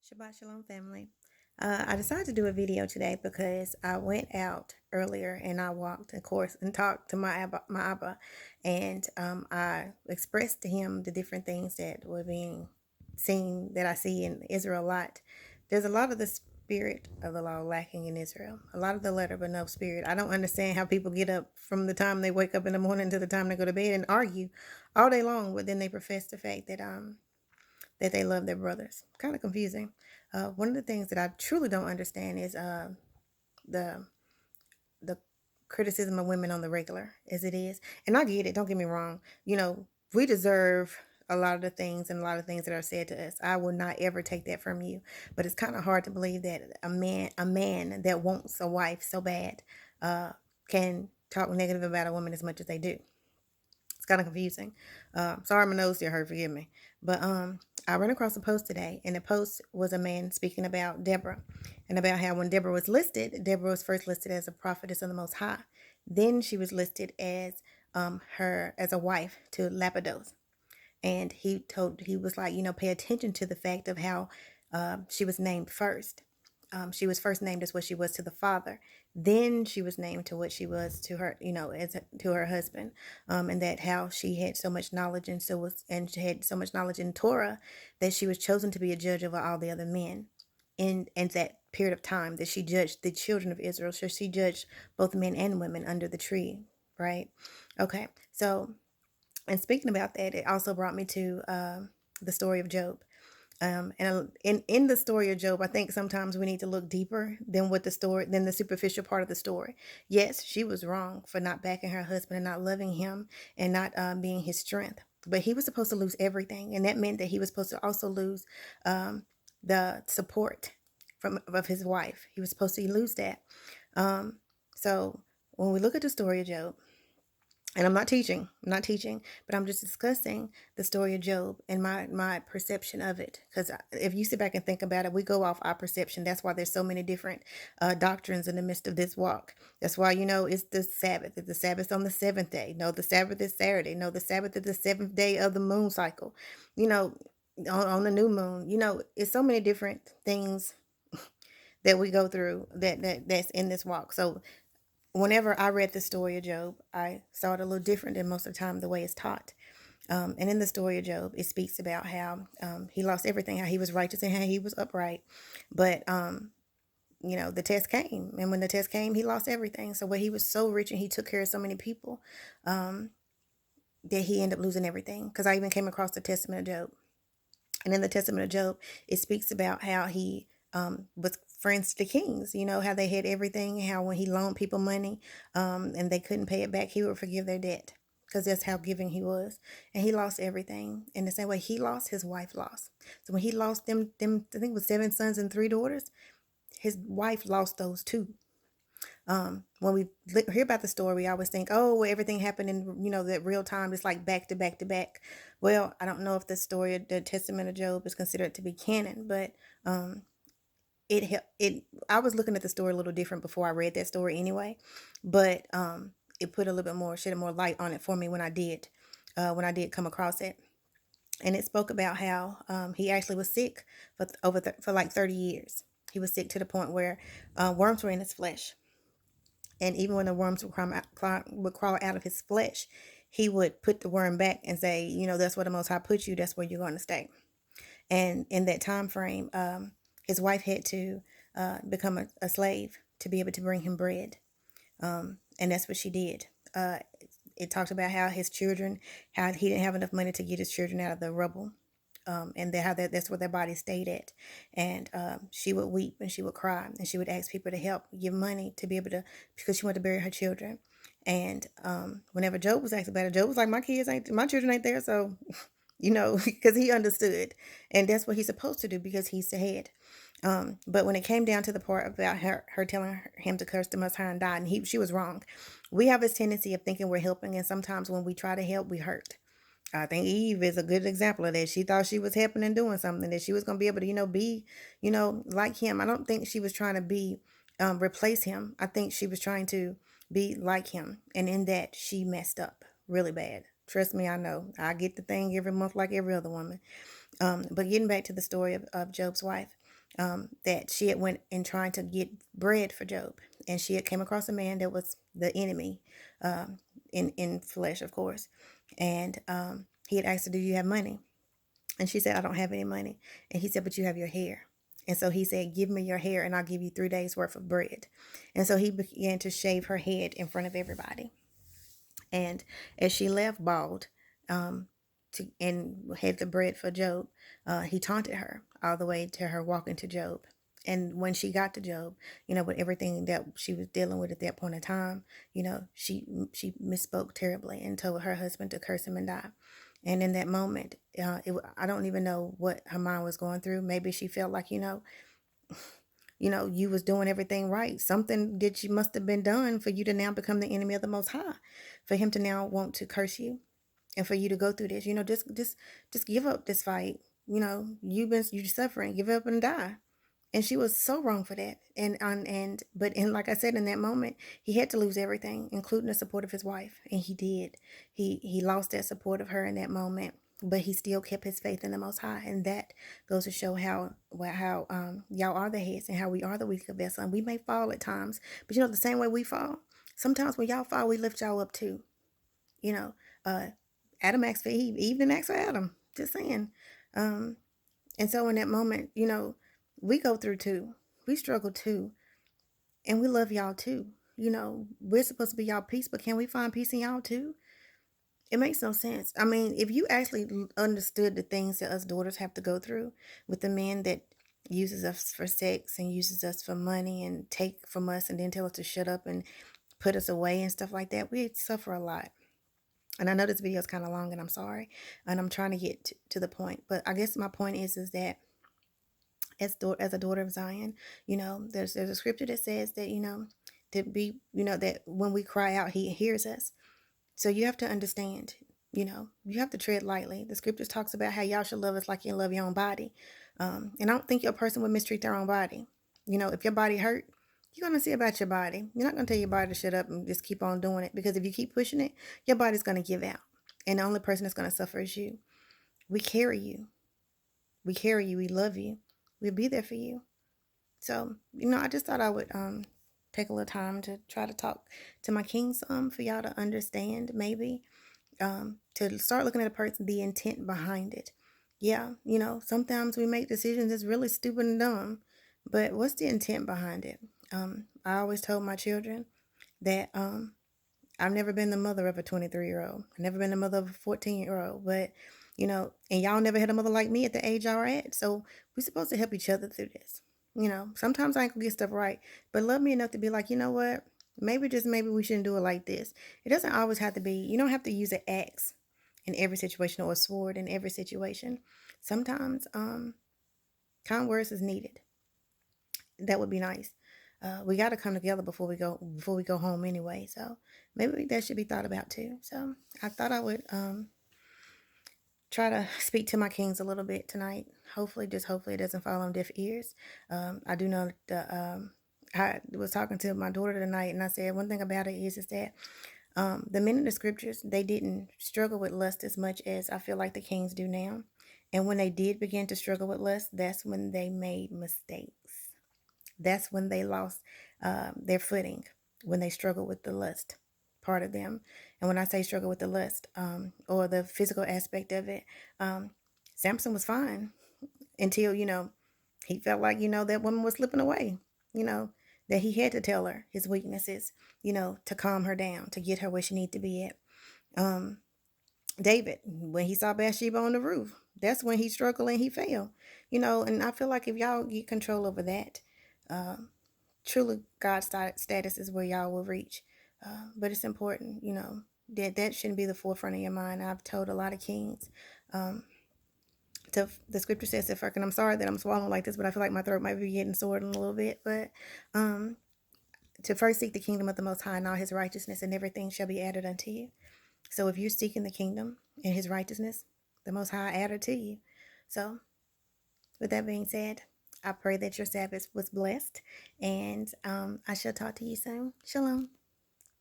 Shabbat Shalom, family. I decided to do a video today because I went out earlier and I walked, of course, and talked to my Abba, and I expressed to him the different things that were being seen that I see in Israel a lot. There's a lot of the spirit of the law lacking in Israel, a lot of the letter, but no spirit. I don't understand how people get up from the time they wake up in the morning to the time they go to bed and argue all day long, but then they profess the fact that they love their brothers. Kind of confusing. One of the things that I truly don't understand is the the criticism of women on the regular, as it is. And I get it. Don't get me wrong. We deserve a lot of the things and a lot of things that are said to us. I will not ever take that from you. But it's kind of hard to believe that a man that wants a wife so bad, can talk negative about a woman as much as they do. It's kind of confusing. Sorry, my nose still hurt. Forgive me. But I ran across a post today, and the post was a man speaking about Deborah, and about how when Deborah was listed, Deborah was first listed as a prophetess of the Most High. Then she was listed as her as a wife to Lapidos, and he was like, pay attention to the fact of how she was named first. She was first named as what she was to the father. Then she was named to what she was to her, to her husband, and that how she had so much knowledge and she had so much knowledge in Torah that she was chosen to be a judge over all the other men. In that period of time that she judged the children of Israel, so she judged both men and women under the tree, right? Okay, so and speaking about that, it also brought me to the story of Job. And in the story of Job, I think sometimes we need to look deeper than the superficial part of the story. Yes, she was wrong for not backing her husband and not loving him and not being his strength. But he was supposed to lose everything, and that meant that he was supposed to also lose the support of his wife. He was supposed to lose that. So when we look at the story of Job, and I'm not teaching, but I'm just discussing the story of Job and my perception of it. Because if you sit back and think about it, we go off our perception. That's why there's so many different doctrines in the midst of this walk. That's why, it's the Sabbath. It's the Sabbath on the seventh day. No, the Sabbath is Saturday. No, the Sabbath is the seventh day of the moon cycle. You know, on the new moon. It's so many different things that we go through that's in this walk. So whenever I read the story of Job, I saw it a little different than most of the time the way it's taught. And in the story of Job, it speaks about how he lost everything, how he was righteous and how he was upright. But, the test came. And when the test came, he lost everything. So where he was so rich and he took care of so many people, that he ended up losing everything. Because I even came across the Testament of Job. And in the Testament of Job, it speaks about how he was friends to kings, how they had everything, how when he loaned people money and they couldn't pay it back, he would forgive their debt because that's how giving he was. And he lost everything. In the same way he lost, his wife lost. So when he lost them I think it was 7 sons and 3 daughters, his wife lost those too. When we hear about the story, we always think, oh, well, everything happened in, that real time. It's like back to back to back. Well, I don't know if the story of the Testament of Job is considered to be canon, but it I was looking at the story a little different before I read that story anyway, but it put a little bit more, shed more light on it for me when I did come across it. And it spoke about how he actually was sick for like 30 years. He was sick to the point where worms were in his flesh. And even when the worms would crawl out of his flesh, he would put the worm back and say, that's where the Most High put you. That's where you're going to stay. And in that time frame, his wife had to become a slave to be able to bring him bread. And that's what she did. It talked about how his children, how he didn't have enough money to get his children out of the rubble. And that's where their body stayed at. And she would weep and she would cry and she would ask people to help give money to be able to, because she wanted to bury her children. And whenever Job was asked about it, Job was like, my children ain't there. So, because he understood. And that's what he's supposed to do because he's the head. But when it came down to the part about her telling him to curse the Most High and die, and she was wrong. We have this tendency of thinking we're helping. And sometimes when we try to help, we hurt. I think Eve is a good example of that. She thought she was helping and doing something, that she was going to be able to, be, like him. I don't think she was trying to replace him. I think she was trying to be like him. And in that, she messed up really bad. Trust me, I know. I get the thing every month like every other woman. But getting back to the story of Job's wife, that she had went and trying to get bread for Job, and she had came across a man that was the enemy, in flesh, of course, and he had asked her, "Do you have money?" And she said, "I don't have any money." And he said, "But you have your hair." And so he said, "Give me your hair, and I'll give you 3 days worth of bread." And so he began to shave her head in front of everybody. And as she left bald, and had the bread for Job, he taunted her all the way to her walking to Job. And when she got to Job, with everything that she was dealing with at that point in time, she misspoke terribly and told her husband to curse him and die. And in that moment, I don't even know what her mind was going through. Maybe she felt like, you was doing everything right. Something that you must have been done for you to now become the enemy of the Most High, for him to now want to curse you, and for you to go through this. Just give up this fight. You're suffering. Give up and die. And she was so wrong for that. But like I said, in that moment, he had to lose everything, including the support of his wife, and he did. He lost that support of her in that moment, but he still kept his faith in the Most High, and that goes to show how y'all are the heads and how we are the weaker vessel. And we may fall at times, but the same way we fall, sometimes when y'all fall, we lift y'all up too. You know, uh, Adam asked for Eve, Eve didn't ask for Adam. Just saying. Um, and so in that moment, we go through too. We struggle too. And we love y'all too. We're supposed to be y'all peace, but can we find peace in y'all too? It makes no sense. I mean, if you actually understood the things that us daughters have to go through with the man that uses us for sex and uses us for money and take from us and then tell us to shut up and put us away and stuff like that, we'd suffer a lot. And I know this video is kind of long, and I'm sorry, and I'm trying to get to the point. But I guess my point is that as a daughter of Zion, there's a scripture that says that to be that when we cry out, He hears us. So you have to understand. You have to tread lightly. The scriptures talks about how y'all should love us like you love your own body, and I don't think your person would mistreat their own body. If your body hurt, you're going to see about your body. You're not going to tell your body to shut up and just keep on doing it, because if you keep pushing it, your body's going to give out. And the only person that's going to suffer is you. We carry you. We carry you. We love you. We'll be there for you. So, I just thought I would take a little time to try to talk to my kings for y'all to understand, maybe, to start looking at a person, the intent behind it. Yeah, sometimes we make decisions that's really stupid and dumb, but what's the intent behind it? I always told my children that I've never been the mother of a 23-year-old. I've never been the mother of a 14-year-old, but and y'all never had a mother like me at the age y'all are at. So we're supposed to help each other through this. Sometimes I ain't gonna get stuff right, but love me enough to be like, you know what? Maybe just maybe we shouldn't do it like this. It doesn't always have to be, you don't have to use an axe in every situation or a sword in every situation. Sometimes kind words is needed. That would be nice. We got to come together before we go home anyway. So maybe that should be thought about too. So I thought I would try to speak to my kings a little bit tonight. Hopefully it doesn't fall on deaf ears. I do know that I was talking to my daughter tonight, and I said one thing about it is that the men in the scriptures, they didn't struggle with lust as much as I feel like the kings do now. And when they did begin to struggle with lust, that's when they made mistakes. That's when they lost their footing, when they struggled with the lust part of them. And when I say struggle with the lust or the physical aspect of it, Samson was fine until, he felt like, that woman was slipping away, that he had to tell her his weaknesses, to calm her down, to get her where she needed to be at. David, when he saw Bathsheba on the roof, that's when he struggled and he fell, and I feel like if y'all get control over that, truly God's status is where y'all will reach. But it's important, that shouldn't be the forefront of your mind. I've told a lot of kings, the scripture says that first, and I'm sorry that I'm swallowing like this, but I feel like my throat might be getting sore in a little bit. But to first seek the kingdom of the Most High and all His righteousness, and everything shall be added unto you. So if you're seeking the kingdom and His righteousness, the Most High added to you. So with that being said, I pray that your Sabbath was blessed, and I shall talk to you soon. Shalom.